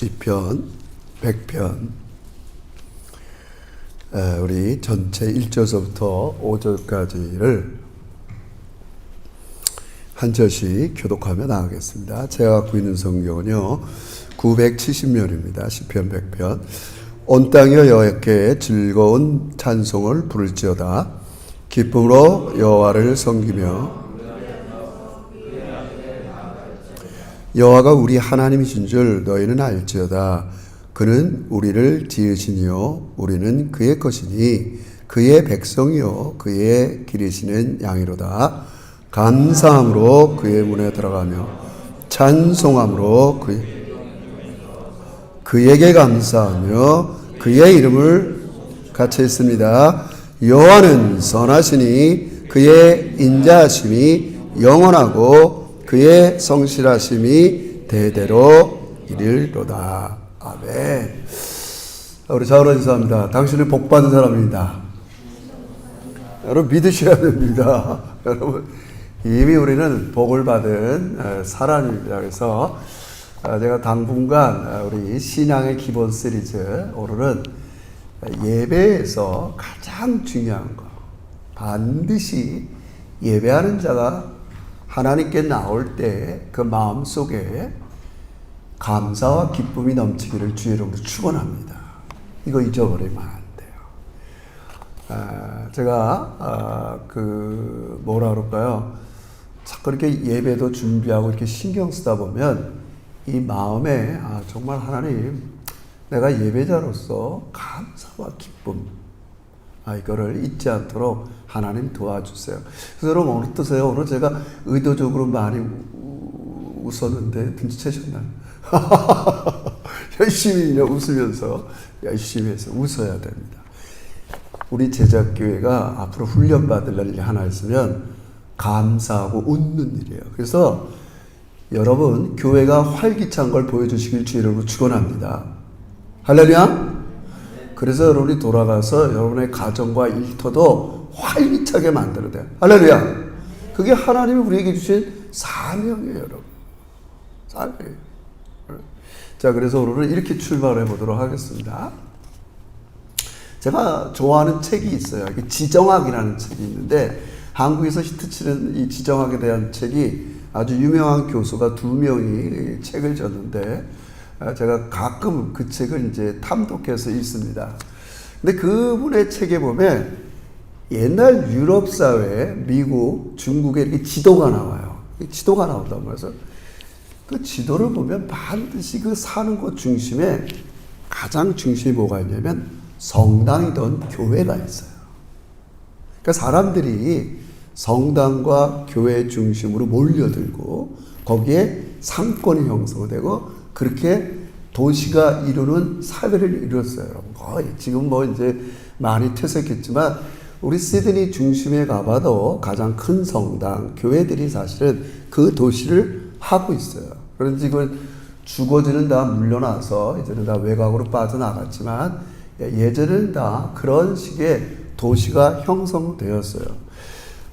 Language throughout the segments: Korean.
시편 100편 우리 전체 1절서부터 5절까지를 한 절씩 교독하며 나가겠습니다. 제가 갖고 있는 성경은요 970면입니다. 시편 100편. 온 땅이여 여호와께 즐거운 찬송을 부를지어다. 기쁨으로 여호와를 섬기며 여호와가 우리 하나님이신 줄 너희는 알지어다. 그는 우리를 지으시니요 우리는 그의 것이니 그의 백성이요 그의 기르시는 양이로다. 감사함으로 그의 문에 들어가며 찬송함으로 그에게 감사하며 그의 이름을 갖추었습니다. 여호와는 선하시니 그의 인자하심이 영원하고 그의 성실하심이 대대로 이르리로다. 아멘. 우리 자오라 인사합니다. 당신은 복받은 사람입니다. 여러분 믿으셔야 됩니다. 여러분 이미 우리는 복을 받은 사람입니다. 그래서 제가 당분간 우리 신앙의 기본 시리즈 오늘은 예배에서 가장 중요한 거, 반드시 예배하는 자가 하나님께 나올 때 그 마음 속에 감사와 기쁨이 넘치기를 주의 이름으로 축원합니다. 이거 잊어버리면 안 돼요. 제가 뭐라 그럴까요? 자꾸 이렇게 예배도 준비하고 이렇게 신경 쓰다 보면 이 마음에 정말 하나님 내가 예배자로서 감사와 기쁨 이거를 잊지 않도록 하나님 도와주세요. 그래서 여러분 오늘 어떠세요? 오늘 제가 의도적으로 많이 웃었는데 눈치채셨나요? 열심히 웃으면서 열심히 해서 웃어야 됩니다. 우리 제작교회가 앞으로 훈련받을 일이 하나 있으면 감사하고 웃는 일이에요. 그래서 여러분 교회가 활기찬 걸 보여주시길 주의 이름으로 축원합니다. 할렐루야. 그래서 여러분이 돌아가서 여러분의 가정과 일터도 활기차게 만들어야 돼요. 할렐루야. 그게 하나님이 우리에게 주신 사명이에요, 여러분. 사명이에요. 자, 그래서 오늘은 이렇게 출발해 보도록 하겠습니다. 제가 좋아하는 책이 있어요. 이게 지정학이라는 책이 있는데 한국에서 히트치는 이 지정학에 대한 책이 아주 유명한 교수가 2명이 책을 졌는데 제가 가끔 그 책을 이제 탐독해서 읽습니다. 근데 그분의 책에 보면 옛날 유럽 사회, 미국, 중국에 이렇게 지도가 나와요. 지도가 나온단 말이에요. 그 지도를 보면 반드시 그 사는 곳 중심에 가장 중심에 뭐가 있냐면 성당이든 교회가 있어요. 그러니까 사람들이 성당과 교회 중심으로 몰려들고 거기에 상권이 형성되고 그렇게 도시가 이루는 사회를 이뤘어요. 거의 지금 뭐 이제 많이 퇴색했지만 우리 시드니 중심에 가봐도 가장 큰 성당, 교회들이 사실은 그 도시를 하고 있어요. 그런데 지금 주거지는 다 물려나서 이제는 다 외곽으로 빠져나갔지만 예전에는 다 그런 식의 도시가 형성되었어요.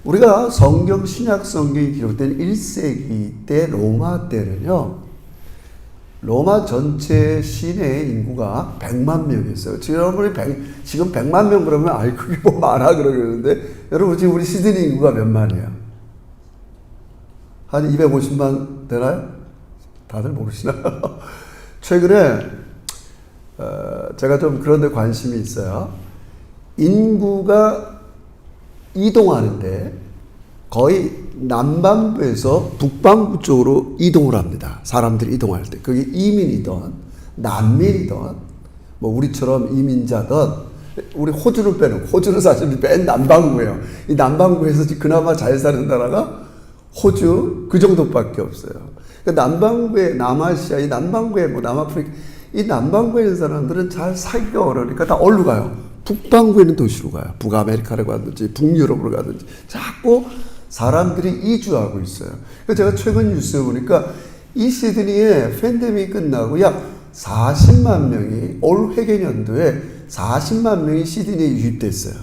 우리가 성경, 신약 성경이 기록된 1세기 때 로마 때는요, 로마 전체 시내 인구가 100만 명이었어요. 지금 100만 명 그러면 그게 뭐 많아 그러는데 여러분 지금 우리 시드니 인구가 몇 만이에요? 한 250만 되나요? 다들 모르시나요? 최근에 제가 좀 그런 데 관심이 있어요. 인구가 이동하는데 거의 남반부에서 북반부 쪽으로 이동을 합니다. 사람들이 이동할 때. 그게 이민이든 난민이든 뭐 우리처럼 이민자든 우리 호주를 빼놓고 호주는 사실 맨 남반구예요. 이 남반구에서 그나마 잘 사는 나라가 호주 그 정도밖에 없어요. 그러니까 남반구에 남아시아, 이 남반구에 뭐 남아프리카 이 남반구에 있는 사람들은 잘 살기가 어려우니까 다 어디로 가요? 북반구에 있는 도시로 가요. 북아메리카로 가든지 북유럽으로 가든지 자꾸 사람들이 이주하고 있어요. 그래서 제가 최근 뉴스에 보니까 이 시드니에 팬데믹이 끝나고 약 40만 명이 올 회계년도에 40만 명이 시드니에 유입됐어요.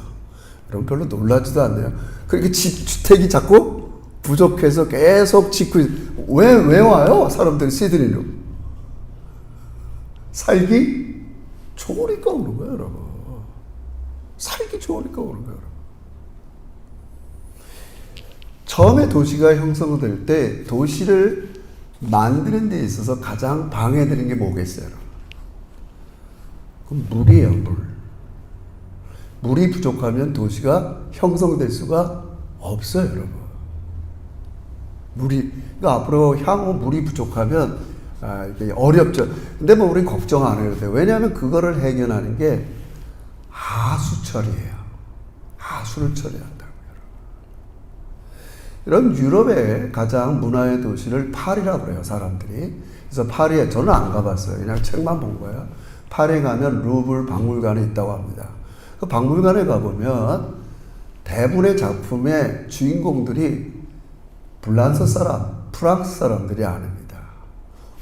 여러분 별로 놀라지도 않네요. 그러니까 주택이 자꾸 부족해서 계속 짓고 왜 와요? 사람들이 시드니로. 살기 좋으니까 오는 거예요, 여러분. 살기 좋으니까 오는 거예요, 여러분. 처음에 도시가 형성될 때 도시를 만드는 데 있어서 가장 방해되는 게 뭐겠어요? 그럼 물이에요, 물. 물이 부족하면 도시가 형성될 수가 없어요, 여러분. 그러니까 앞으로 향후 물이 부족하면 이게 어렵죠. 근데 뭐 우리 걱정 안 해도 돼요. 왜냐하면 그거를 해결하는 게 하수처리예요. 하수를 처리한다고요. 이런 유럽의 가장 문화의 도시를 파리라고 그래요, 사람들이. 그래서 파리에 저는 안 가봤어요. 그냥 책만 본 거예요. 파리에 가면 루브르 박물관이 있다고 합니다. 그 박물관에 가보면 대부분의 작품의 주인공들이 불란서 사람, 프랑스 사람들이 아닙니다.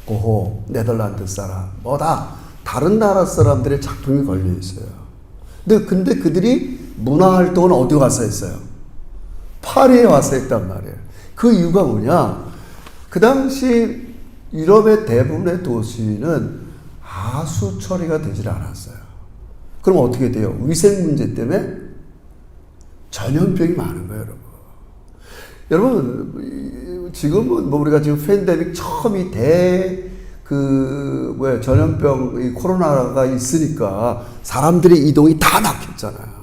고호, 네덜란드 사람, 뭐다 다른 나라 사람들의 작품이 걸려 있어요. 근데 그들이 문화 활동은 어디 와서 했어요? 파리에 와서 했단 말이에요. 그 이유가 뭐냐? 그 당시 유럽의 대부분의 도시는 하수 처리가 되질 않았어요. 그럼 어떻게 돼요? 위생 문제 때문에 전염병이 많은 거예요, 여러분. 여러분, 지금은 뭐 우리가 지금 팬데믹 처음이 전염병, 이 코로나가 있으니까 사람들의 이동이 다 막혔잖아요.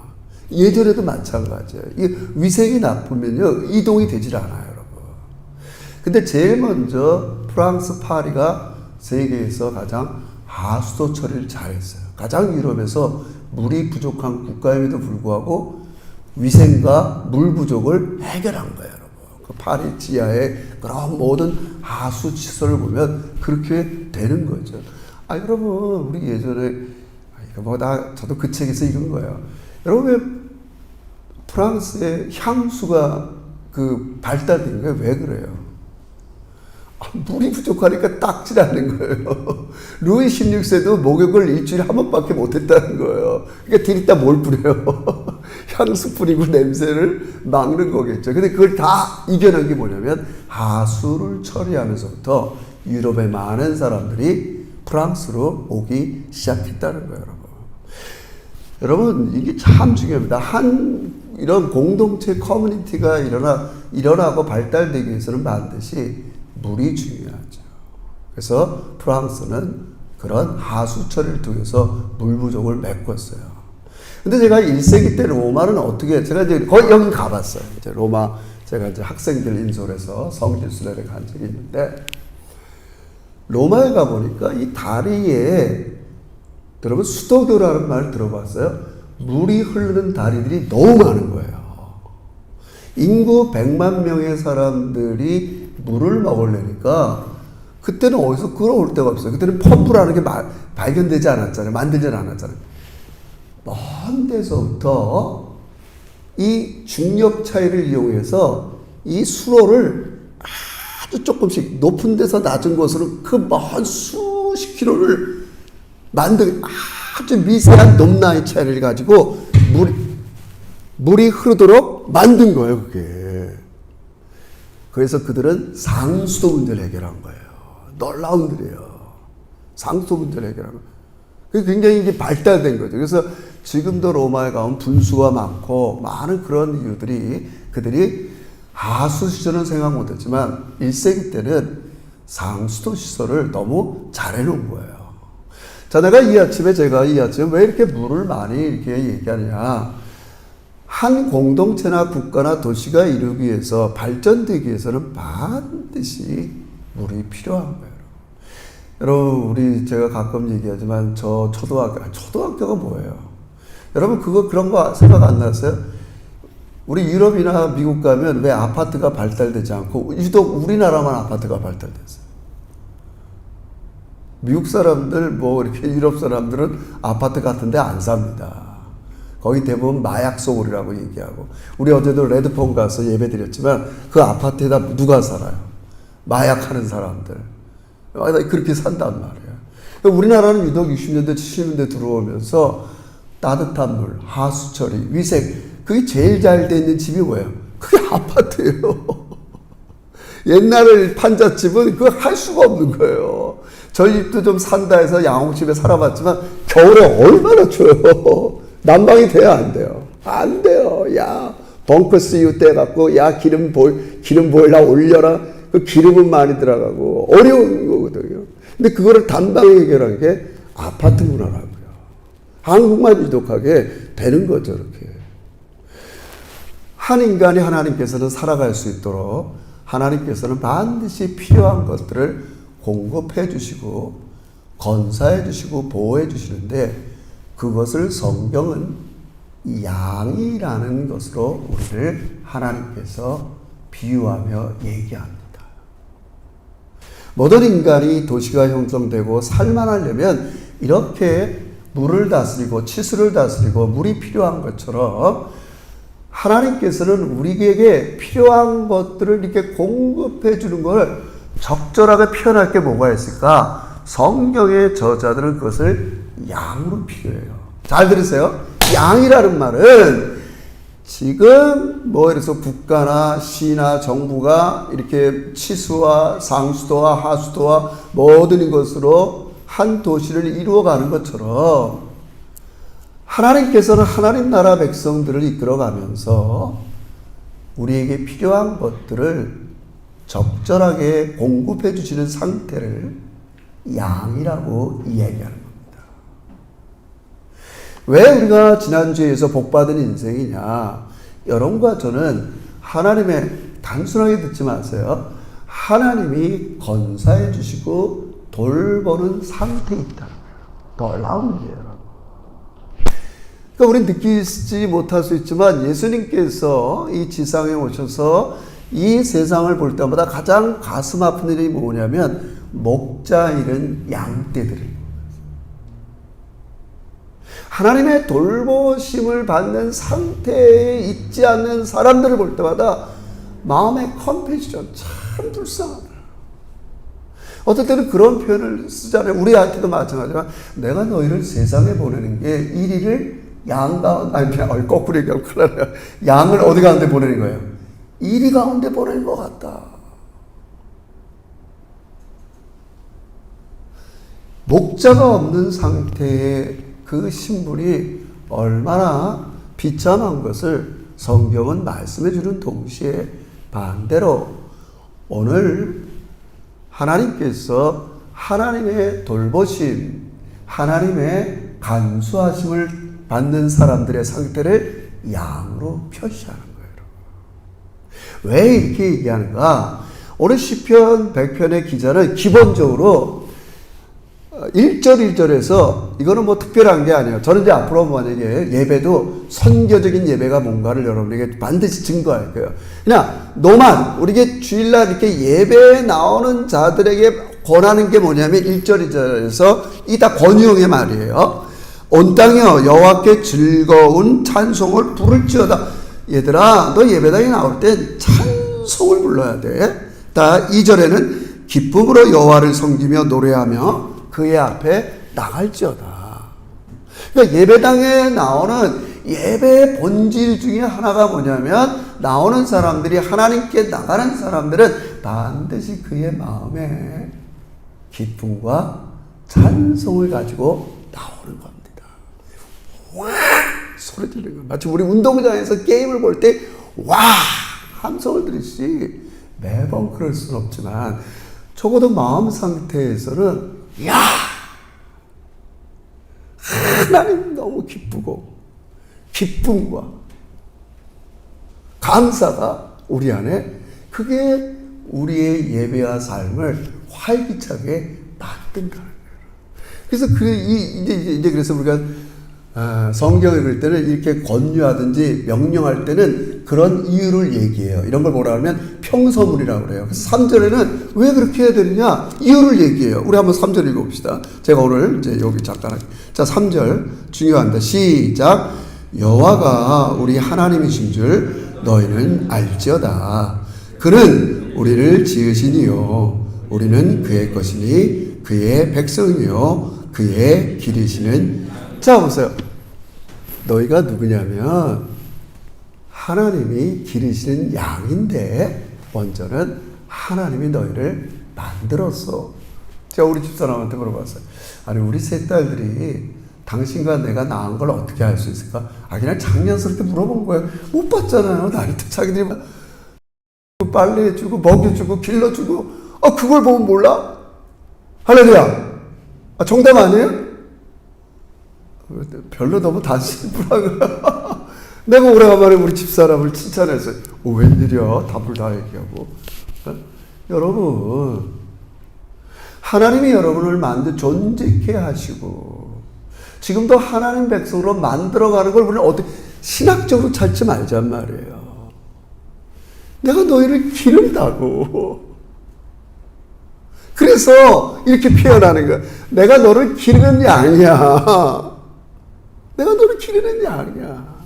예전에도 마찬가지예요. 이 위생이 나쁘면요, 이동이 되질 않아요, 여러분. 근데 제일 먼저 프랑스 파리가 세계에서 가장 하수도 처리를 잘했어요. 가장 유럽에서 물이 부족한 국가임에도 불구하고 위생과 물 부족을 해결한 거예요, 여러분. 그 파리 지하의 그런 모든 하수 시설을 보면 그렇게 되는 거죠. 여러분, 우리 예전에 저도 그 책에서 읽은 거예요. 여러분, 왜 프랑스의 향수가 발달된 게 왜 그래요? 물이 부족하니까 닦질 않는 거예요. 루이 16세도 목욕을 일주일에 한 번밖에 못했다는 거예요. 그러니까 뒤리다 뭘 뿌려요? 향수 뿌리고 냄새를 막는 거겠죠. 근데 그걸 다 이겨낸 게 뭐냐면 하수를 처리하면서부터 유럽의 많은 사람들이 프랑스로 오기 시작했다는 거예요, 여러분. 여러분, 이게 참 중요합니다. 이런 공동체 커뮤니티가 일어나고 발달되기 위해서는 반드시 물이 중요하죠. 그래서 프랑스는 그런 하수 처리를 통해서 물 부족을 메꿨어요. 근데 제가 1세기 때 로마는 제가 이제 거기 여기 가봤어요. 이제 로마, 제가 이제 학생들 인솔해서 성지순례를 간 적이 있는데, 로마에 가보니까 이 다리에, 여러분, 수도교라는 말 들어봤어요? 물이 흐르는 다리들이 너무 많은 거예요. 인구 100만 명의 사람들이 물을 먹으려니까 그때는 어디서 끌어올 데가 없어요. 그때는 펌프라는 게 발견되지 않았잖아요. 만들지 않았잖아요. 먼 데서부터 이 중력 차이를 이용해서 이 수로를 아주 조금씩 높은 데서 낮은 곳으로 그 먼 수십 킬로를 아주 미세한 높낮이 차이를 가지고 물이 흐르도록 만든 거예요, 그게. 그래서 그들은 상수도 문제를 해결한 거예요. 놀라운 일이에요. 상수도 문제를 해결한 거예요. 그게 굉장히 이게 발달된 거죠. 그래서 지금도 로마에 가면 분수가 많고 많은 그런 이유들이 그들이 하수 시설은 생각 못했지만 1세기 때는 상수도 시설을 너무 잘 해놓은 거예요. 자, 제가 이 아침에 왜 이렇게 물을 많이 이렇게 얘기하느냐. 한 공동체나 국가나 도시가 이루기 위해서, 발전되기 위해서는 반드시 물이 필요한 거예요. 여러분, 제가 가끔 얘기하지만, 초등학교가 뭐예요? 여러분, 그런 거 생각 안 났어요? 우리 유럽이나 미국 가면 왜 아파트가 발달되지 않고, 유독 우리나라만 아파트가 발달됐어요? 미국 사람들, 이렇게 유럽 사람들은 아파트 같은 데 안 삽니다. 거의 대부분 마약 소굴이라고 얘기하고, 우리 어제도 레드폰 가서 예배 드렸지만 그 아파트에다 누가 살아요? 마약하는 사람들. 그렇게 산단 말이에요. 우리나라는 유독 60년대, 70년대 들어오면서 따뜻한 물, 하수 처리, 위생, 그게 제일 잘 돼 있는 집이 뭐예요? 그게 아파트예요. 옛날에 판잣집은 그거 할 수가 없는 거예요. 저희 집도 좀 산다 해서 양옥집에 살아봤지만 겨울에 얼마나 추워요. 난방이 돼요, 안 돼요? 안 돼요. 야, 벙커스유 떼갖고 야 기름 보일러 올려라. 그 기름은 많이 들어가고 어려운 거거든요. 근데 그거를 단방에 해결하는 게 아파트 문화라고요. 한국만 유독하게 되는 거죠, 이렇게. 한 인간이 하나님께서는 살아갈 수 있도록 하나님께서는 반드시 필요한 것들을 공급해 주시고 건사해 주시고 보호해 주시는데 그것을 성경은 양이라는 것으로 우리를 하나님께서 비유하며 얘기합니다. 모든 인간이 도시가 형성되고 살만하려면 이렇게 물을 다스리고 치수를 다스리고 물이 필요한 것처럼 하나님께서는 우리에게 필요한 것들을 이렇게 공급해 주는 걸 적절하게 표현할 게 뭐가 있을까? 성경의 저자들은 그것을 양으로 비교해요. 잘 들으세요. 양이라는 말은 지금 그래서 국가나 시나 정부가 이렇게 치수와 상수도와 하수도와 모든 것으로 한 도시를 이루어가는 것처럼 하나님께서는 하나님 나라 백성들을 이끌어가면서 우리에게 필요한 것들을 적절하게 공급해 주시는 상태를 양이라고 이야기하는 겁니다. 왜 우리가 지난주에서 복받은 인생이냐? 여러분과 저는 하나님의 단순하게 듣지 마세요. 하나님이 건사해 주시고 돌보는 상태에 있다는 거예요. 놀라운 일이에요. 그러니까 우리는 느끼지 못할 수 있지만 예수님께서 이 지상에 오셔서 이 세상을 볼 때마다 가장 가슴 아픈 일이 뭐냐면 목자 잃은 양떼들입니다. 하나님의 돌보심을 받는 상태에 있지 않는 사람들을 볼 때마다 마음의 컴패션, 참 불쌍하다. 어떨 때는 그런 표현을 쓰잖아요. 우리한테도 마찬가지지만 내가 너희를 세상에 보내는 게 이리를 양 가운데, 아니 그냥 거꾸로 얘기하면 큰일 나요. 양을 어디 가운데 보내는 거예요? 이리 가운데 보내는 것 같다. 목자가 없는 상태의 그 신분이 얼마나 비참한 것을 성경은 말씀해 주는 동시에 반대로 오늘 하나님께서 하나님의 돌보심, 하나님의 간수하심을 받는 사람들의 상태를 양으로 표시하는 거예요. 왜 이렇게 얘기하는가? 오늘 시편 100편의 기자는 기본적으로 1절 1절에서 이거는 특별한 게 아니에요. 저는 이제 앞으로 만약에 예배도 선교적인 예배가 뭔가를 여러분에게 반드시 증거할 거예요. 그냥 노만 우리에게 주일날 이렇게 예배에 나오는 자들에게 권하는 게 뭐냐면 1절 2절에서 이 다 권유형의 말이에요. 온 땅이여 여호와께 즐거운 찬송을 부를지어다. 얘들아 너 예배당에 나올 때 찬송을 불러야 돼. 2절에는 기쁨으로 여호와를 섬기며 노래하며 그의 앞에 나갈지어다. 그러니까 예배당에 나오는 예배의 본질 중에 하나가 뭐냐면 나오는 사람들이 하나님께 나가는 사람들은 반드시 그의 마음에 기쁨과 찬송을 가지고 나오는 겁니다. 와! 소리 지르는 거. 마치 우리 운동장에서 게임을 볼 때 와! 함성을 들으시 매번 그럴 수는 없지만 적어도 마음 상태에서는 야! 하나님 너무 기쁘고 기쁨과 감사가 우리 안에 그게 우리의 예배와 삶을 활기차게 만든다는 거예요. 그래서 이제 그래서 우리가 성경을 읽을 때는 이렇게 권유하든지 명령할 때는 그런 이유를 얘기해요. 이런 걸 뭐라 하면 평서문이라고 그래요. 그래서 3절에는 왜 그렇게 해야 되느냐? 이유를 얘기해요. 우리 한번 3절 읽어봅시다. 제가 오늘 이제 여기 잠깐 할게요. 자, 3절 중요합니다. 시작. 여호와가 우리 하나님이신 줄 너희는 알지어다. 그는 우리를 지으시니요. 우리는 그의 것이니 그의 백성이요. 그의 기르시는. 자, 보세요. 너희가 누구냐면 하나님이 기르시는 양인데 먼저는 하나님이 너희를 만들었어. 제가 우리 집사람한테 물어봤어요. 아니, 우리 세 딸들이 당신과 내가 낳은 걸 어떻게 알 수 있을까? 그냥 장난스럽게 물어본 거예요. 못 봤잖아요. 나한테 자기들이 빨래해주고, 먹여주고, 길러주고, 그걸 보면 몰라? 할렐루야! 정답 아니에요? 별로 너무 단순한 거야. 내가 오래간만에 우리 집사람을 칭찬했어요. 웬일이야? 답을 다 얘기하고. 여러분, 하나님이 여러분을 존재케 하시고, 지금도 하나님 백성으로 만들어가는 걸 우리는 어떻게, 신학적으로 찾지 말잔 말이에요. 내가 너희를 기른다고. 그래서 이렇게 표현하는 거야. 내가 너를 기르는 양이야. 내가 너를 기르는 양이야.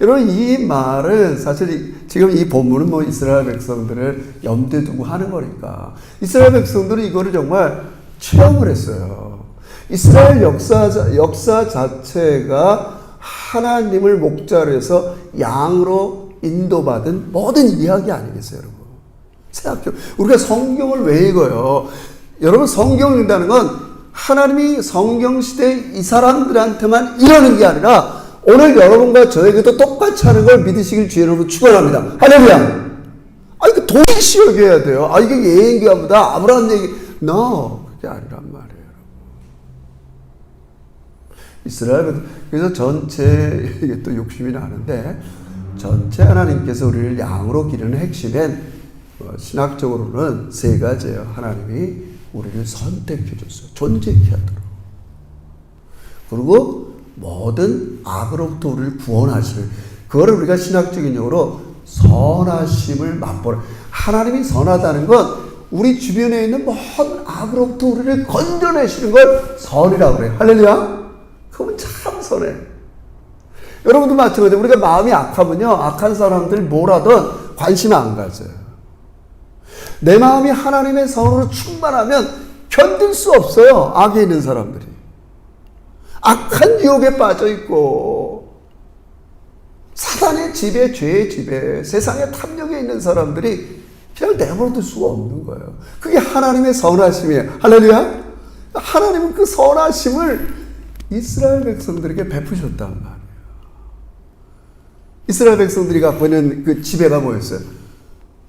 여러분, 이 말은 사실 지금 이 본문은 이스라엘 백성들을 염두에 두고 하는 거니까. 이스라엘 백성들은 이거를 정말 체험을 했어요. 이스라엘 역사 자체가 하나님을 목자로 해서 양으로 인도받은 모든 이야기 아니겠어요, 여러분? 생각해요. 우리가 성경을 왜 읽어요? 여러분, 성경을 읽는다는 건 하나님이 성경시대 이 사람들한테만 이러는 게 아니라 오늘 여러분과 저에게도 똑같이 하는 걸 믿으시길 주의로 축원합니다. 할렐루야! 이거 동일시 여겨야 돼요. 이게 예언기보다 아브라함 얘기, no, 그게 아니란 말이에요. 이스라엘, 그래서 전체, 이게 또 욕심이 나는데, 전체 하나님께서 우리를 양으로 기르는 핵심엔 신학적으로는 세 가지예요. 하나님이 우리를 선택해 줬어요. 존재케 하도록. 그리고 모든 악으로부터 우리를 구원하시는, 그거를 우리가 신학적인 용어로 선하심을 맛보라. 하나님이 선하다는 건 우리 주변에 있는 모든 악으로부터 우리를 건져내시는 걸 선이라고 그래요. 할렐루야? 그건 참 선해. 여러분도 마찬가지예요. 우리가 마음이 악하면요, 악한 사람들 뭐라든 관심 안 가져요. 내 마음이 하나님의 선으로 충만하면 견딜 수 없어요. 악에 있는 사람들이. 악한 유혹에 빠져 있고 사단의 지배, 죄의 지배, 세상의 탐욕에 있는 사람들이 그냥 내버려둘 수가 없는 거예요. 그게 하나님의 선하심이에요. 할렐루야? 하나님은 그 선하심을 이스라엘 백성들에게 베푸셨단 말이에요. 이스라엘 백성들이 갖고 있는 그 지배가 뭐였어요?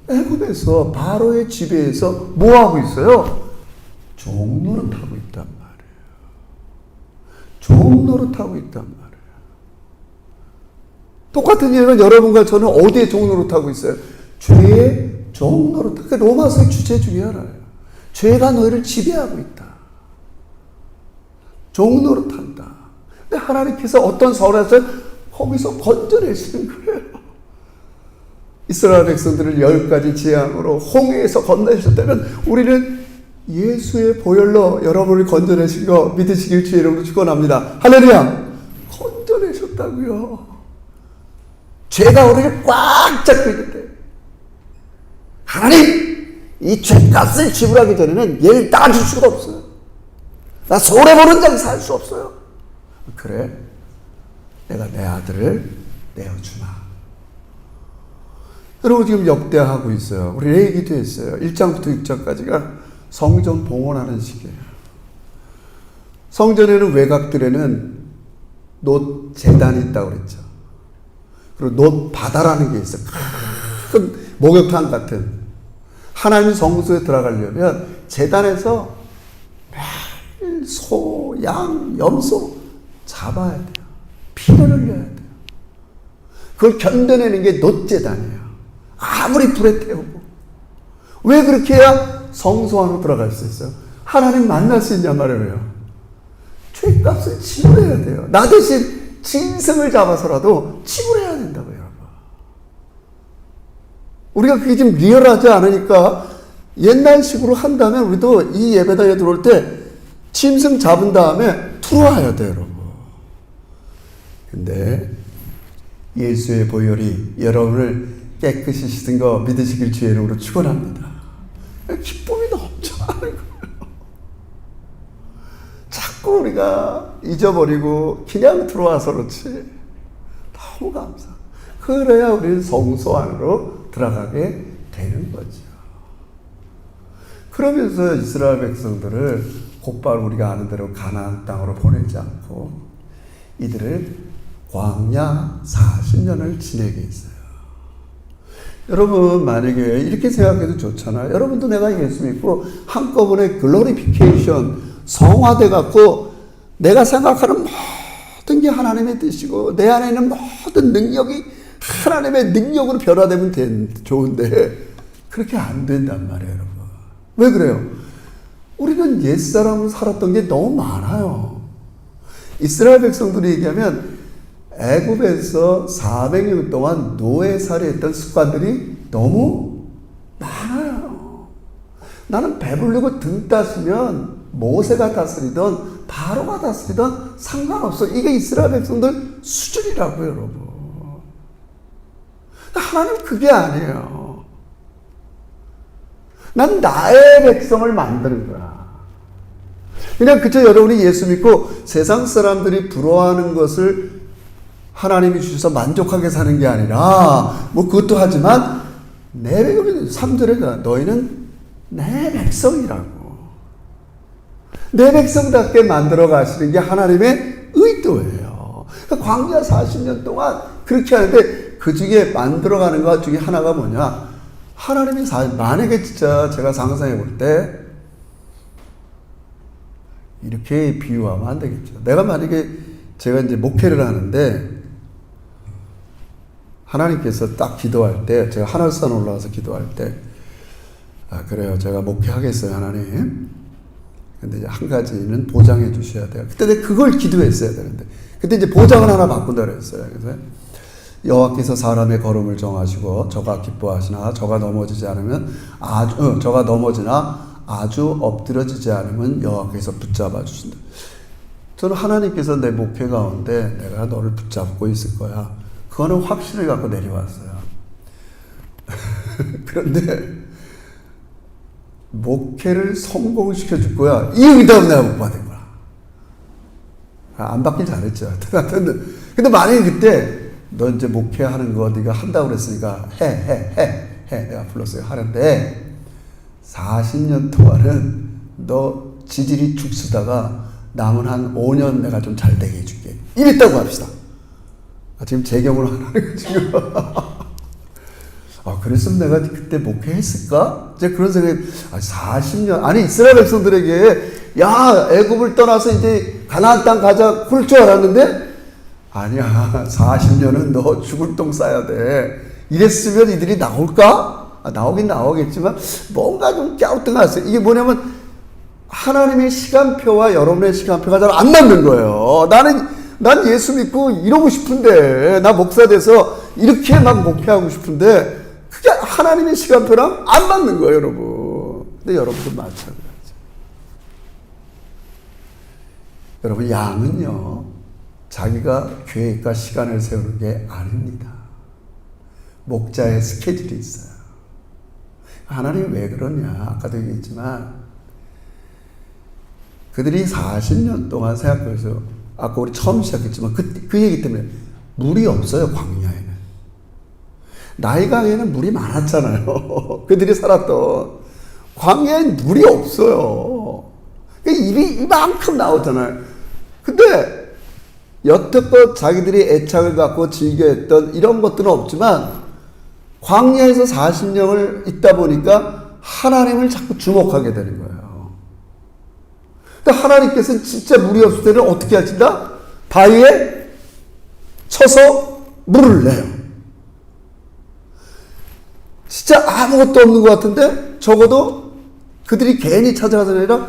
애굽에서 바로의 지배에서 뭐 하고 있어요? 종노릇하고 있단 말이에요. 종노릇하고 있단 말이에요. 똑같은 예는 여러분과 저는 어디에 종노릇하고 있어요? 죄의 종노릇. 그 로마서의 주제 중에 하나예요. 죄가 너희를 지배하고 있다. 종노릇한다. 근데 하나님께서 어떤 선에서 거기서 건져내시는 거예요. 이스라엘 백성들을 10가지 재앙으로 홍해에서 건너셨다면 우리는 예수의 보혈로 여러분을 건져내신 거 믿으시길 주의 이름으로 축원합니다. 할렐루야! 건져내셨다고요. 죄가 우리를 꽉 잡고 있는데 하나님, 이 죄값을 지불하기 전에는 얘를 따줄 수가 없어요. 나 손해보는 장 살 수 없어요. 그래, 내가 내 아들을 내어주마. 여러분, 지금 역대하고 있어요. 우리 얘기도 했어요. 1장부터 6장까지가 성전 봉헌하는 시기예요. 성전에는 외곽들에는 놋 제단이 있다고 그랬죠. 그리고 놋 바다라는 게 있어요. 큰 목욕탕 같은. 하나님 성소에 들어가려면 제단에서 매일 소, 양, 염소 잡아야 돼요. 피를 흘려야 돼요. 그걸 견뎌내는 게 놋 제단이에요. 아무리 불에 태우고. 왜 그렇게 해야 성소 안으로 들어갈 수 있어요? 하나님 만날 수 있냔 말이에요. 죄값을 지불해야 돼요. 나 대신 짐승을 잡아서라도 지불해야 된다고요, 여러분. 우리가 그게 지금 리얼하지 않으니까 옛날식으로 한다면 우리도 이 예배당에 들어올 때 짐승 잡은 다음에 들어와야 돼요, 여러분. 근데 예수의 보혈이 여러분을 깨끗이 씻은 거 믿으시길 주의 이름으로 축원합니다. 기쁨이 넘쳐나는 거예요. 자꾸 우리가 잊어버리고 그냥 들어와서 그렇지. 너무 감사. 그래야 우리는 성소 안으로 들어가게 되는 거죠. 그러면서 이스라엘 백성들을 곧바로 우리가 아는 대로 가나안 땅으로 보내지 않고 이들을 광야 40년을 지내게 했어요. 여러분 만약에 이렇게 생각해도 좋잖아요. 여러분도 내가 예수 믿고 한꺼번에 글로리피케이션 성화돼 갖고 내가 생각하는 모든 게 하나님의 뜻이고 내 안에 있는 모든 능력이 하나님의 능력으로 변화되면 좋은데 그렇게 안 된단 말이에요, 여러분. 왜 그래요? 우리는 옛사람으로 살았던 게 너무 많아요. 이스라엘 백성들이 얘기하면 애굽에서 400년 동안 노예살이 했던 습관들이 너무 많아요. 나는 배부르고 등 따시면 모세가 다스리던 바로가 다스리던 상관없어. 이게 이스라엘 백성들 수준이라고요, 여러분. 하나님 그게 아니에요. 난 나의 백성을 만드는 거야. 그냥 그저 여러분이 예수 믿고 세상 사람들이 부러워하는 것을 하나님이 주셔서 만족하게 사는 게 아니라 뭐 그것도 하지만 내 백성이 3절에 너희는 내 백성이라고. 내 백성답게 만들어 가시는 게 하나님의 의도예요. 그러니까 광야 40년 동안 그렇게 하는데 그 중에 만들어가는 것 중에 하나가 뭐냐? 하나님이 만약에 진짜 제가 상상해 볼 때 이렇게 비유하면 안 되겠죠. 내가 만약에 제가 이제 목회를 하는데 하나님께서 딱 기도할 때 제가 하늘산 올라와서 기도할 때 그래요. 제가 목회하겠어요, 하나님. 근데 이제 한 가지는 보장해 주셔야 돼요. 그때 내가 그걸 기도했어야 되는데 그때 이제 보장을 하나 바꾼다 그랬어요. 그래서 여호와께서 사람의 걸음을 정하시고 저가 기뻐하시나 저가 넘어지지 않으면 저가 넘어지나 아주 엎드려지지 않으면 여호와께서 붙잡아 주신다. 저는 하나님께서 내 목회 가운데 내가 너를 붙잡고 있을 거야. 그거는 확신을 갖고 내려왔어요. 그런데 목회를 성공시켜 줄 거야. 이 응답은 내가 못 받은 거야. 안 받길 잘했죠. 근데 만약에 그때 너 이제 목회하는 거 네가 한다고 그랬으니까 해. 내가 불렀어요. 하는데 40년 동안은 너 지질이 죽 쓰다가 남은 한 5년 내가 좀 잘 되게 해줄게. 이랬다고 합시다. 지금 제 경우는 하나님 지금 그랬으면 내가 그때 목회했을까? 이제 그런 생각이 40년 아니 이스라엘 백성들에게 야 애굽을 떠나서 이제 가나안 땅 가자 그럴 줄 알았는데 아니야 40년은 너 죽을 똥 싸야 돼. 이랬으면 이들이 나올까? 나오긴 나오겠지만 뭔가 좀 갸우뚱하세요. 이게 뭐냐면 하나님의 시간표와 여러분의 시간표가 잘 안 맞는 거예요. 난 예수 믿고 이러고 싶은데 나 목사 돼서 이렇게 막 목회하고 싶은데 그게 하나님의 시간표랑 안 맞는 거예요, 여러분. 근데 여러분도 마찬가지죠. 여러분 양은요 자기가 계획과 시간을 세우는 게 아닙니다. 목자의 스케줄이 있어요. 하나님이 왜 그러냐 아까도 얘기했지만 그들이 40년 동안 생각해서 아까 우리 처음 시작했지만 그 얘기 때문에 물이 없어요. 광야에는 나일강에는 물이 많았잖아요. 그들이 살았던 광야엔 물이 없어요. 입이 이만큼 나오잖아요. 근데 여태껏 자기들이 애착을 갖고 즐겨했던 이런 것들은 없지만 광야에서 40년을 있다 보니까 하나님을 자꾸 주목하게 되는 거예요. 근데 하나님께서는 진짜 물이 없을 때는 어떻게 하신다? 바위에 쳐서 물을 내요. 진짜 아무것도 없는 것 같은데 적어도 그들이 괜히 찾아가서 아니라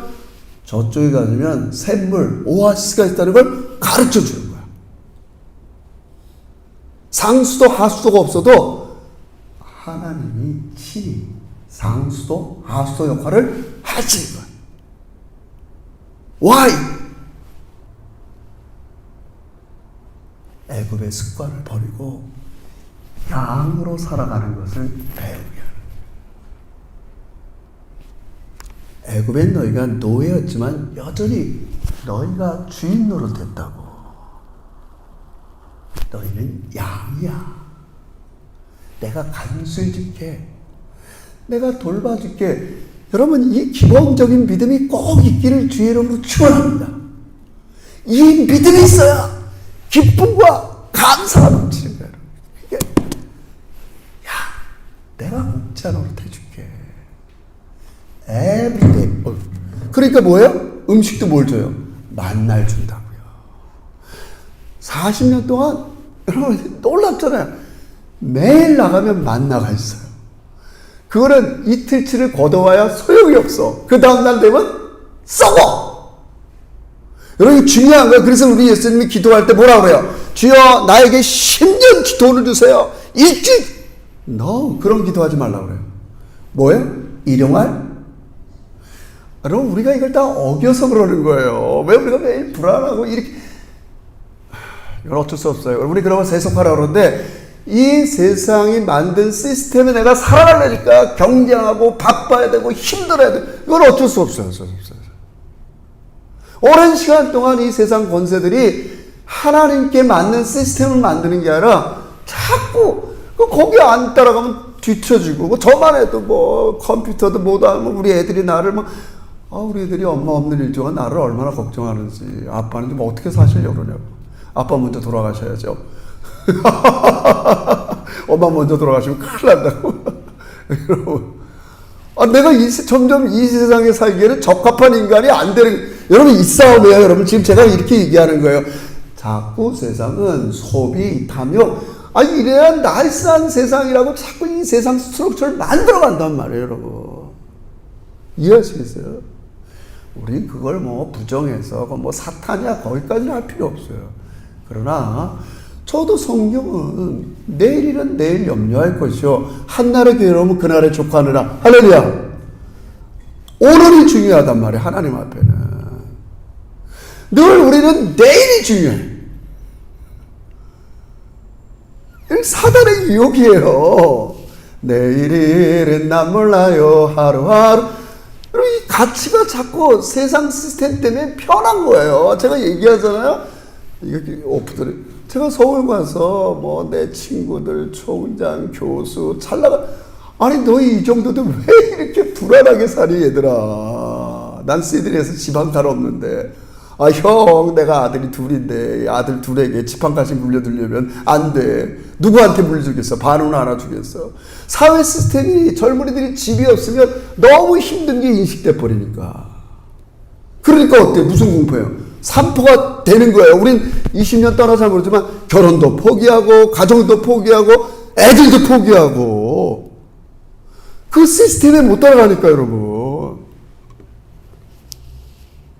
저쪽에 가면 샘물, 오아시스가 있다는 걸 가르쳐 주는 거야. 상수도 하수도가 없어도 하나님이 친히 상수도 하수도 역할을 하시는 거야. Why? 애굽의 습관을 버리고 양으로 살아가는 것을 배우게 하는. 애굽엔 너희가 노예였지만 여전히 너희가 주인 노릇했다고. 너희는 양이야. 내가 간수해줄게. 내가 돌봐줄게. 여러분, 이 기본적인 믿음이 꼭 있기를 주의 이름으로 축원합니다. 이 믿음이 있어야 기쁨과 감사가 넘치는 거예요. 이게, 야, 내가 목자 노릇 해줄게. everyday. 그러니까 뭐예요? 음식도 뭘 줘요? 만날 준다고요. 40년 동안 여러분 놀랍잖아요. 매일 나가면 만나가 있어요. 그거는 이틀치를 걷어와야 소용이 없어. 그 다음날 되면 썩어. 여러분, 중요한 거예요. 그래서 우리 예수님이 기도할 때 뭐라고 그래요? 주여 나에게 10년치 돈을 주세요. 일주일. 그런 기도하지 말라고 그래요. 뭐예요? 일용할? 여러분, 우리가 이걸 다 어겨서 그러는 거예요. 왜 우리가 매일 불안하고 이렇게. 이건 어쩔 수 없어요. 우리 그러면 세속하라고 그러는데, 이 세상이 만든 시스템에 내가 살아가려니까 경쟁하고 바빠야 되고 힘들어야 돼. 이건 어쩔 수 없어요. 오랜 시간 동안 이 세상 권세들이 하나님께 맞는 시스템을 만드는 게 아니라 자꾸 거기 안 따라가면 뒤처지고, 저만 해도 뭐 컴퓨터도 못하고, 우리 애들이 나를 우리 애들이 엄마 없는 일조가 나를 얼마나 걱정하는지, 아빠는 좀 어떻게 사시려고 그러냐고. 아빠 먼저 돌아가셔야죠. 엄마 먼저 돌아가시면 큰일 난다고. 내가 점점 이 세상에 살기에는 적합한 인간이 안 되는, 여러분, 이 싸움이에요. 여러분, 지금 제가 이렇게 얘기하는 거예요. 자꾸 세상은 소비, 탐욕, 이래야 나이스한 세상이라고 자꾸 이 세상 스트럭처를 만들어 간단 말이에요, 여러분. 이해하시겠어요? 우리 그걸 부정해서, 사탄이야, 거기까지는 할 필요 없어요. 그러나, 저도 성경은 내일은 내일 염려할 것이요 한날의 괴로움은 그날의 족하느라. 할렐루야. 오늘이 중요하단 말이에요. 하나님 앞에는 늘 우리는 내일이 중요해. 사단의 유혹이에요. 내일은 난 몰라요. 하루하루. 이 가치가 자꾸 세상 시스템 때문에 편한 거예요. 제가 얘기하잖아요. 이렇게 오프들. 제가 서울 가서 내 친구들, 총장, 교수, 찰나가, 너희 이 정도도 왜 이렇게 불안하게 사니, 얘들아. 난 시드니에서 집 한 칸 없는데. 형, 내가 아들이 둘인데, 아들 둘에게 집 한 칸씩 물려주려면 안 돼. 누구한테 물려주겠어? 반은 하나 주겠어. 사회 시스템이 젊은이들이 집이 없으면 너무 힘든 게 인식돼 버리니까. 그러니까 어때? 무슨 공포예요? 산포가 되는 거예요. 우린 20년 떠나서 모르지만 결혼도 포기하고 가정도 포기하고 애들도 포기하고 그 시스템에 못 따라가니까 여러분.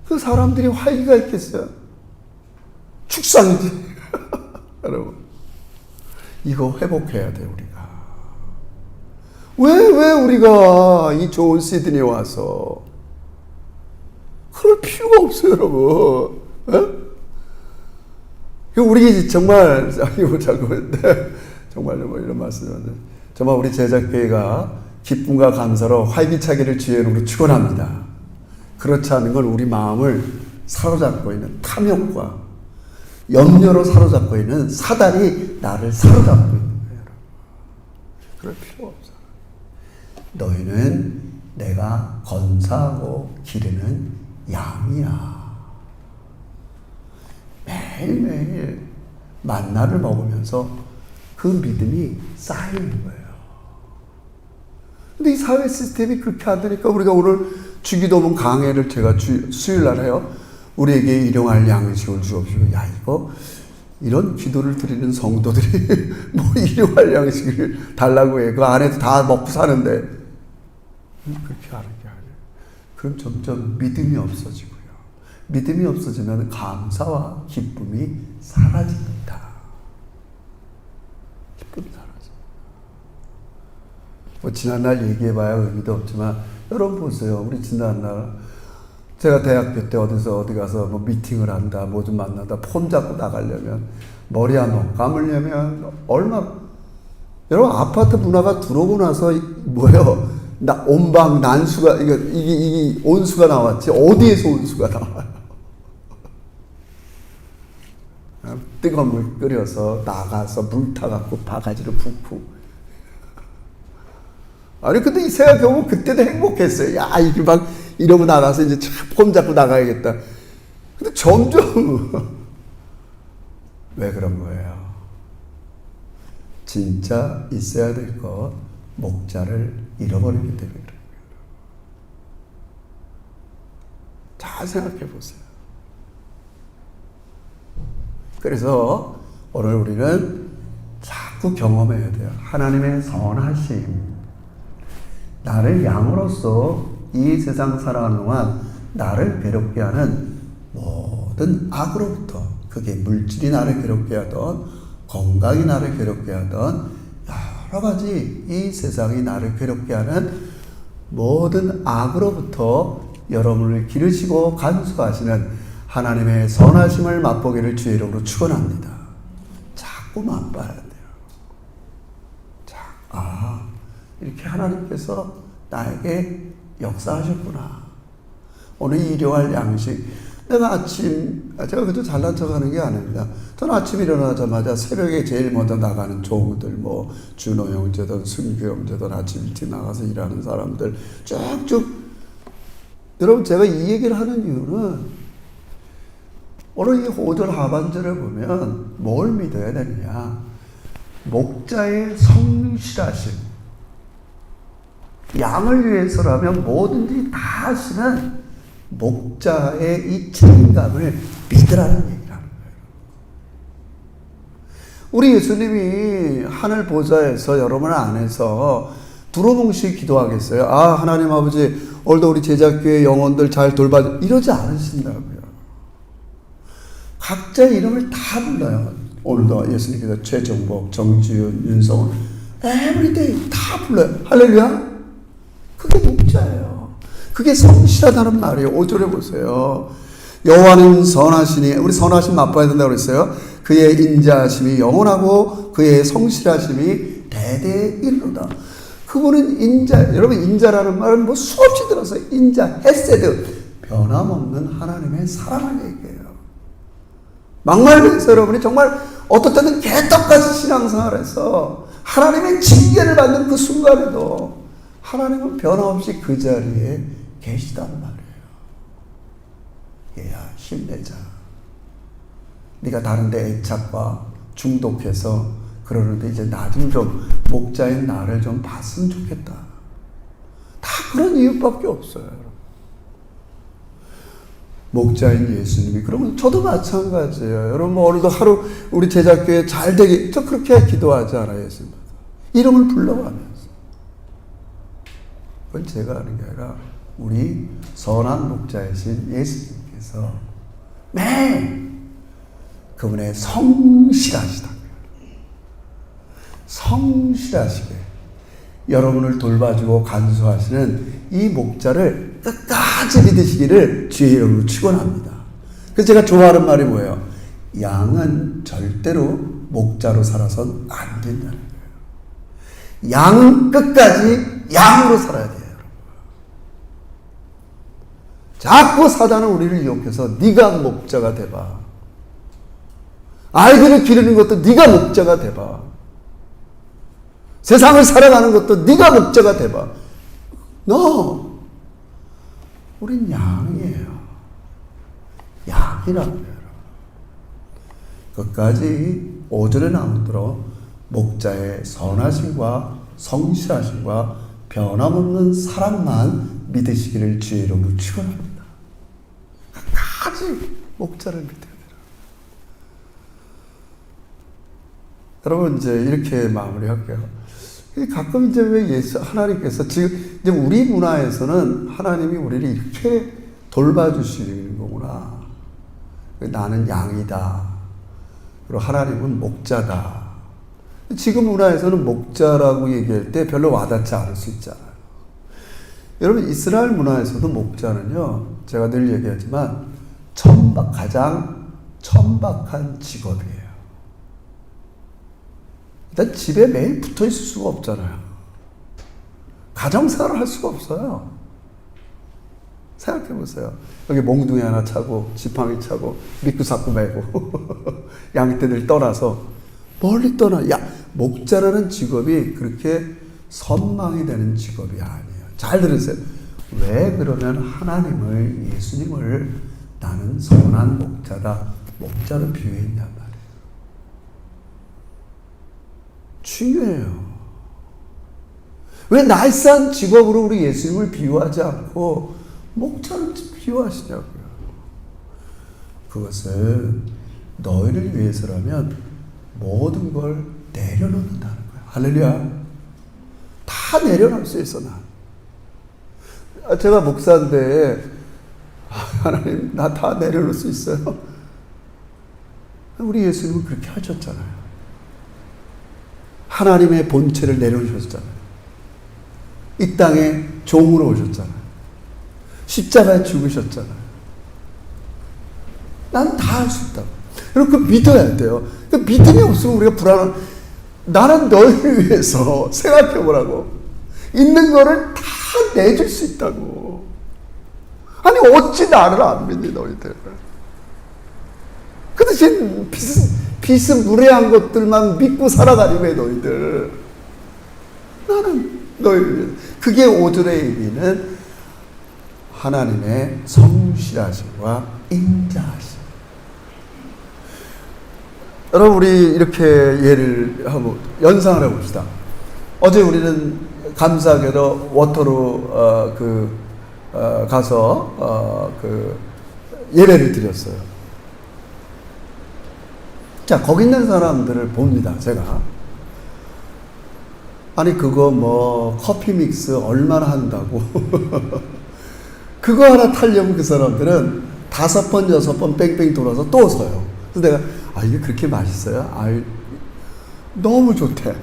그 사람들이 활기가 있겠어요? 축상이지. 여러분, 이거 회복해야 돼 우리가. 왜 우리가 이 좋은 시드니에 와서 그럴 필요가 없어요, 여러분. 우리 정말, 정말 이런 말씀을, 정말 우리 제작교회가 기쁨과 감사로 활기차기를 주의 이름으로 축원합니다. 그렇지 않은 건 우리 마음을 사로잡고 있는 탐욕과 염려로 사로잡고 있는 사단이 나를 사로잡고 있는 거예요, 여러분. 그럴 필요가 없어. 너희는 내가 건사하고 기르는 양이야. 매일매일 만나를 먹으면서 그 믿음이 쌓이는 거예요. 근데 이 사회 시스템이 그렇게 안 되니까 우리가 오늘 주기도문 강해를 제가 수요일날 해요. 우리에게 일용할 양식을 주옵시고. 이런 기도를 드리는 성도들이 일용할 양식을 달라고 해. 그 안에서 다 먹고 사는데 그렇게 하는 게 아니에요. 그럼 점점 믿음이 없어지고요. 믿음이 없어지면 감사와 기쁨이 사라집니다. 기쁨이 사라집니다. 지난날 얘기해봐야 의미도 없지만 여러분 보세요. 우리 지난날 제가 대학교 때 어디 가서 미팅을 한다, 뭐 좀 만나다, 폰 잡고 나가려면 머리 한번 감으려면 여러분 아파트 문화가 들어오고 나서 온방 난수가 이게 온수가 나왔지 어디에서 온수가 나와요? 뜨거운 물 끓여서 나가서 물 타갖고 바가지로 붓고 아니, 근데 생각해보면 그때도 행복했어요. 야, 이게 막 이러고 나가서 이제 폼 잡고 나가야겠다. 근데 점점, 왜 그런 거예요? 진짜 있어야 될 것, 목자를 잃어버리기 때문에 그래요. 잘 생각해 보세요. 그래서 오늘 우리는 자꾸 경험해야 돼요. 하나님의 선하심. 나를 양으로서 이 세상 살아가는 동안 나를 괴롭게 하는 모든 악으로부터, 그게 물질이 나를 괴롭게 하던, 건강이 나를 괴롭게 하던, 여러 가지 이 세상이 나를 괴롭게 하는 모든 악으로부터 여러분을 기르시고 간수하시는 하나님의 선하심을 맛보기를 주의 이름으로 축원합니다. 자꾸 맛봐야 돼요. 이렇게 하나님께서 나에게 역사하셨구나. 오늘 일용할 양식. 내가 제가 그저 잘난 척 하는 게 아닙니다. 저는 아침 일어나자마자 새벽에 제일 먼저 나가는 종들, 뭐, 준호 형제든 승규 형제든 아침 일찍 나가서 일하는 사람들 쭉쭉. 여러분, 제가 이 얘기를 하는 이유는 오늘 이 5절 하반절을 보면 뭘 믿어야 되느냐. 목자의 성실하심. 양을 위해서라면 뭐든지 다 하시는 목자의 이 책임감을 믿으라는 얘기를 하는 거예요. 우리 예수님이 하늘 보좌에서 여러분 안에서 두루뭉실 기도하겠어요? 아, 하나님 아버지, 오늘도 우리 제자교회 영혼들 잘 돌봐, 이러지 않으신다고요. 각자의 이름을 다 불러요. 오늘도 예수님께서 최정복, 정지윤, 윤성훈, 에브리데이 다 불러요. 할렐루야? 그게 목자예요. 그게 성실하다는 말이에요. 5절에 보세요. 여호와는 선하시니, 우리 선하심 맛봐야 된다고 그랬어요. 그의 인자하심이 영원하고 그의 성실하심이 대대에 이르로다. 그분은 인자, 여러분 인자라는 말은 뭐 수없이 들어서 인자, 헤세드, 변함없는 하나님의 사랑을 얘기해요. 막말면서 여러분이 정말 어떨 때는 개떡같이 신앙생활을 해서 하나님의 징계를 받는 그 순간에도 하나님은 변함없이 그 자리에 계시단 말이에요. 얘야, 힘내자. 네가 다른 데 애착과 중독해서 그러는데 이제 나 좀 목자인 나를 좀 봤으면 좋겠다. 다 그런 이유밖에 없어요. 목자인 예수님이. 그러면 저도 마찬가지예요. 여러분, 오늘도 하루 우리 제자교회 잘 되게, 저 그렇게 기도하지 않아요, 예수님. 이름을 불러가면서. 그건 제가 하는 게 아니라 우리 선한 목자이신 예수님께서 매일 그분의 성실하시다고요. 성실하시게 여러분을 돌봐주고 간수하시는 이 목자를 끝까지 믿으시기를 주의 이름으로 축원합니다. 그래서 제가 좋아하는 말이 뭐예요? 양은 절대로 목자로 살아선 안 된다는 거예요. 양은 끝까지 양으로 살아야 돼요. 자꾸 사단은 우리를 이용해서 네가 목자가 돼봐. 아이들을 기르는 것도 네가 목자가 돼봐. 세상을 살아가는 것도 네가 목자가 돼봐. No. 우린 양이에요. 양이라는 거예요. 끝까지 5절에 나온 대로 목자의 선하심과 성실하심과 변함없는 사랑만 믿으시기를 주의 이름으로 축원합니다. 끝까지 목자를 믿어야 돼요. 여러분, 이제 이렇게 마무리할게요. 가끔 이제 왜 하나님께서 지금 이제 우리 문화에서는 하나님이 우리를 이렇게 돌봐주시는 거구나. 나는 양이다. 그리고 하나님은 목자다. 지금 문화에서는 목자라고 얘기할 때 별로 와닿지 않을 수 있잖아요. 여러분, 이스라엘 문화에서도 목자는요, 제가 늘 얘기하지만 가장 천박한 직업이에요. 일단 집에 매일 붙어 있을 수가 없잖아요. 가정생활을 할 수가 없어요. 생각해 보세요. 여기 몽둥이 하나 차고 지팡이 차고 미꾸사꾸 메고 양떼들 떠나서 멀리 떠나. 목자라는 직업이 그렇게 선망이 되는 직업이 아니에요. 잘 들으세요. 왜 그러면 하나님을, 예수님을 나는 선한 목자다, 목자로 비유했냔 말이에요. 중요해요. 왜 나이스한 직업으로 우리 예수님을 비유하지 않고 목자로 비유하시냐고요. 그것은 너희를 위해서라면 모든 걸 내려놓는다는 거예요. 할렐루야. 다 내려놓을 수 있어, 난. 제가 목사인데, 하나님, 나 다 내려놓을 수 있어요? 우리 예수님은 그렇게 하셨잖아요. 하나님의 본체를 내려놓으셨잖아요. 이 땅에 종으로 오셨잖아요. 십자가에 죽으셨잖아요. 난 다 할 수 있다고. 여러분, 그 믿어야 돼요. 그 믿음이 없으면 우리가 불안한, 나는 너희를 위해서 생각해보라고. 있는 거를 다 내줄 수 있다고. 아니, 어찌 나를 안 믿니, 너희들. 그 대신 비스무리한 것들만 믿고 살아가니, 왜 너희들. 나는 너희를 위해서. 그게 5절의 의미는 하나님의 성실하심과 인자하심. 여러분, 우리 이렇게 예를 하고 연상을 해봅시다. 어제 우리는 감사하게도 워터로 가서 예배를 드렸어요. 자, 거기 있는 사람들을 봅니다, 제가. 아니, 그거 뭐 커피 믹스 얼마나 한다고. 그거 하나 타려면 그 사람들은 5번, 6번 뺑뺑 돌아서 또 서요. 그래서 내가, 이게 그렇게 맛있어요? 너무 좋대.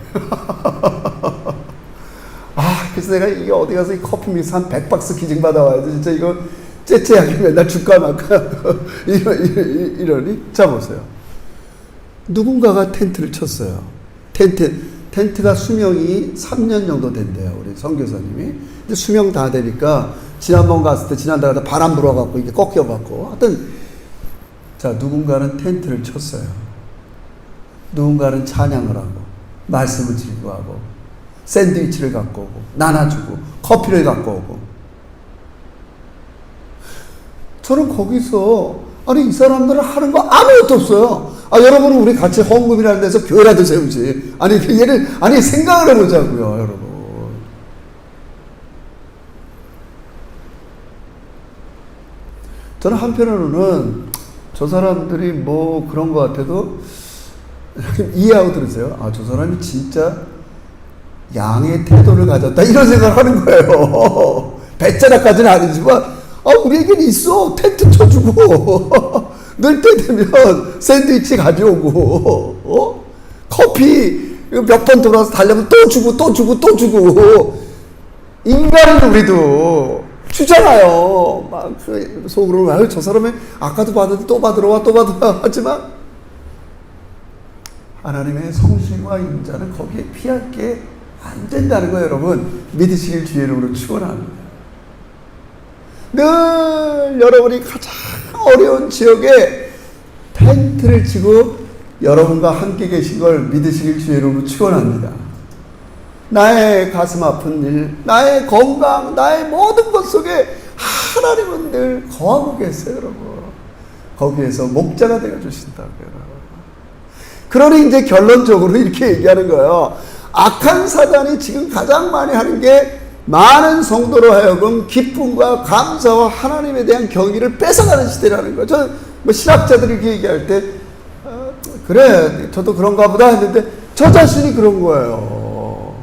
그래서 내가 이게 어디 가서 이 커피 믹스 한 100박스 기증 받아와야지. 진짜 이거 째째하게 맨날 줄까 말까. 이러니? 자, 보세요. 누군가가 텐트를 쳤어요. 텐트가 수명이 3년 정도 된대요, 우리 선교사님이. 근데 수명 다 되니까, 지난번 갔을 때, 지난달 갔다 바람 불어갖고, 이게 꺾여갖고. 하여튼, 자, 누군가는 텐트를 쳤어요. 누군가는 찬양을 하고, 말씀을 즐거워하고, 샌드위치를 갖고 오고, 나눠주고, 커피를 갖고 오고. 저는 거기서, 이 사람들은 하는 거 아무것도 없어요. 여러분은 우리 같이 헌금이라는 데서 교회라도 세우지. 생각을 해보자고요, 여러분. 저는 한편으로는 저 사람들이 뭐 그런 것 같아도 이해하고 들으세요. 저 사람이 진짜 양의 태도를 가졌다. 이런 생각을 하는 거예요. 배짜락까지는 아니지만, 우리에게는 있어. 텐트 쳐주고. 늘 때 되면 샌드위치 가져오고, 커피 몇 번 돌아서 달려면 또 주고, 또 주고, 또 주고. 인간은 우리도 주잖아요. 막, 속으로, 저 사람이 아까도 받았는데 또 받으러 와, 또 받으러 와. 하지만, 하나님의 성실과 인자는 거기에 피할 게 안 된다는 거예요, 여러분. 믿으시길 주의 이름으로 축원합니다. 늘 여러분이 가장 어려운 지역에 텐트를 치고 여러분과 함께 계신 걸 믿으시길 주의 이름으로 축원합니다. 나의 가슴 아픈 일, 나의 건강, 나의 모든 것 속에 하나님은 늘 거하고 계세요, 여러분. 거기에서 목자가 되어주신다고요. 그러니 이제 결론적으로 이렇게 얘기하는 거예요. 악한 사단이 지금 가장 많이 하는 게 많은 성도로 하여금 기쁨과 감사와 하나님에 대한 경의를 뺏어가는 시대라는 거죠. 저는 뭐 신학자들이 이렇게 얘기할 때, 그래, 저도 그런가 보다 했는데, 저 자신이 그런 거예요.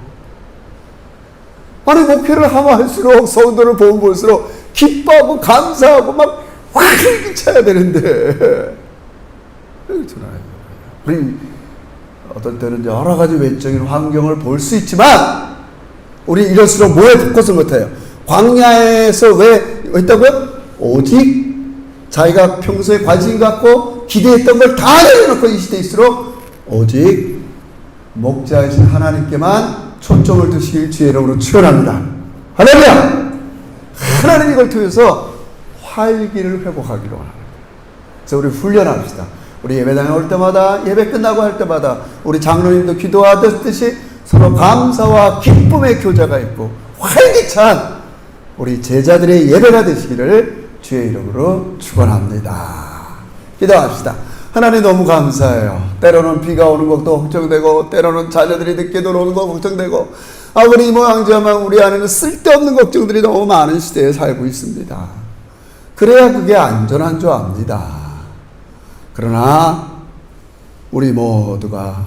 목회를 하면 할수록, 성도를 보면 볼수록, 기뻐하고 감사하고 막 활기차야 되는데, 그렇잖아요. 우리 어떤 때는 여러 가지 외적인 환경을 볼 수 있지만, 우리 이럴수록 뭐에 포커스 못해요? 광야에서 왜 했다고요? 오직 자기가 평소에 관심 갖고 기대했던 걸 다 내려놓고 이 시대일수록 오직 목자이신 하나님께만 초점을 두시길 주의 이름으로 축원합니다. 할렐루야! 하나님 이걸 통해서 활기를 회복하기로 원합니다. 그래서 우리 훈련합시다. 우리 예배당에 올 때마다, 예배 끝나고 할 때마다 우리 장로님도 기도하듯이 서로 감사와 기쁨의 교제가 있고 활기찬 우리 제자들의 예배가 되시기를 주의 이름으로 축원합니다. 기도합시다. 하나님 너무 감사해요. 때로는 비가 오는 것도 걱정되고 때로는 자녀들이 늦게 들어오는 것도 걱정되고 아무리 모양지만 우리 안에는 쓸데없는 걱정들이 너무 많은 시대에 살고 있습니다. 그래야 그게 안전한 줄 압니다. 그러나 우리 모두가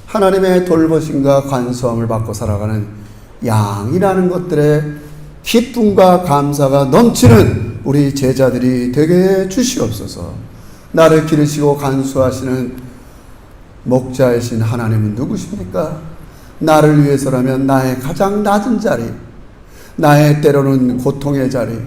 하나님의 돌보심과 간수함을 받고 살아가는 양이라는 것들의 기쁨과 감사가 넘치는 우리 제자들이 되게 주시옵소서. 나를 기르시고 간수하시는 목자이신 하나님은 누구십니까? 나를 위해서라면 나의 가장 낮은 자리, 나의 때로는 고통의 자리,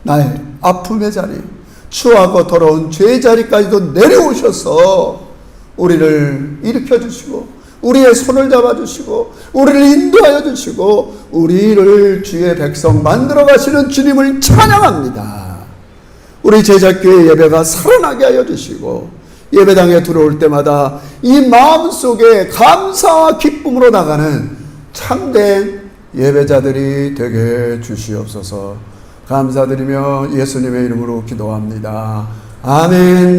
나의 아픔의 자리, 추하고 더러운 죄의 자리까지도 내려오셔서 우리를 일으켜주시고 우리의 손을 잡아주시고 우리를 인도하여 주시고 우리를 주의 백성 만들어 가시는 주님을 찬양합니다. 우리 제자교회 예배가 살아나게 하여 주시고 예배당에 들어올 때마다 이 마음속에 감사와 기쁨으로 나가는 참된 예배자들이 되게 주시옵소서. 감사드리며 예수님의 이름으로 기도합니다. 아멘.